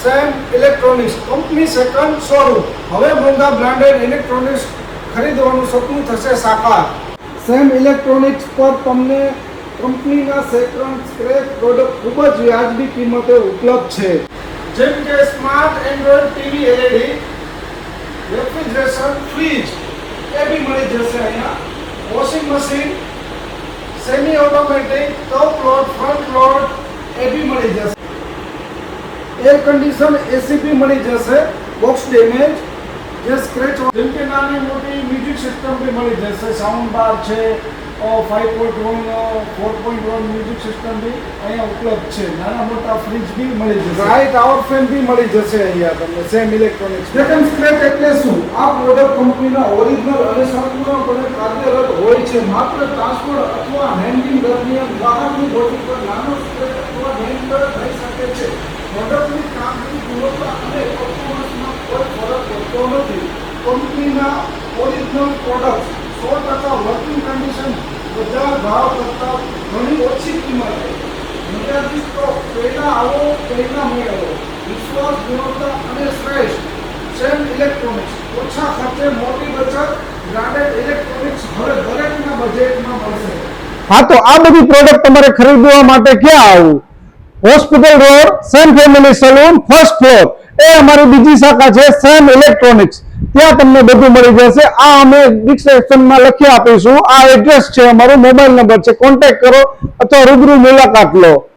Same electronics company second showroom. હવે મોંઘા branded electronics ખરીદવાનું સપનું થશે સાકાર. સેમ ઇલેક્ટ્રોનિક્સ પર તમને કંપનીના સેકન્ડ સ્ક્રેચ પ્રોડક્ટ ખૂબ જ વ્યાજબી કિંમતે ઉપલબ્ધ છે, જેમ કે smart android TV LED, refrigeration, fridge એ બી મળી જશે અહીંયા. Washing machine, semi automatic, top load, front load એ બી મળી જશે. એર કન્ડિશન એસી બી મળી જશે. બોક્સ ડેમેજ જે સ્ક્રેચ જેમ કે નાની મોટી મ્યુઝિક સિસ્ટમ બી મળી જશે. સાઉન્ડ બાર છે, 5.1 4.1 મ્યુઝિક સિસ્ટમ બી અહીંયા ઉપલબ્ધ છે. નાના મોટા ફ્રીજ બી મળી જશે. ડ્રાય ટાવર ફેન બી મળી જશે અહીંયા તમને સેમ ઇલેક્ટ્રોનિક્સ. સેકન્ડ સ્ક્રેચ એટલે શું? આ પ્રોડક્ટ કંપનીના ઓરિજિનલ અને સંપૂર્ણપણે કાર્યરત હોય છે. માત્ર ટ્રાન્સપોર્ટ અથવા હેન્ડલિંગ દરમિયાન ગ્રાહકની બોડી પર નાનો સ્ક્રેચ અથવા ડેન્ટ થઈ શકે છે. પ્રોડક્ટની કામગીરી, ગુણવત્તા અને પરફોર્મન્સમાં કોઈ ફરક પડતો નથી. કંપનીના ઓરિજિનલ પ્રોડક્ટ 100% વર્કિંગ કન્ડિશન, બજાર ભાવ કરતાં ઘણી ઓછી કિંમતે, મર્યાદિત સ્ટોક, પહેલા આવો પહેલા મેળવો. વિશ્વાસ, ગુણવત્તા અને શ્રેષ્ઠ સેમ ઇલેક્ટ્રોનિક્સ. ઓછા ખર્ચે મોટી બચત. બ્રાન્ડેડ ઇલેક્ટ્રોનિક્સ હવે દરેકના બજેટમાં મળશે. હા, તો આ બધી પ્રોડક્ટ તમારે ખરીદવા માટે ક્યાં આવવું? Hospital road, same family salon, first floor એ અમારી બીજી શાખા છે સેમ ઇલેક્ટ્રોનિક્સ. ત્યાં તમને બધું મળી જશે. આ અમે ડિસ્ક્રિપ્શનમાં લખી આપીશું. આ એડ્રેસ છે, અમારો મોબાઈલ નંબર છે, કોન્ટેક્ટ કરો અથવા રૂબરૂ મુલાકાત લો.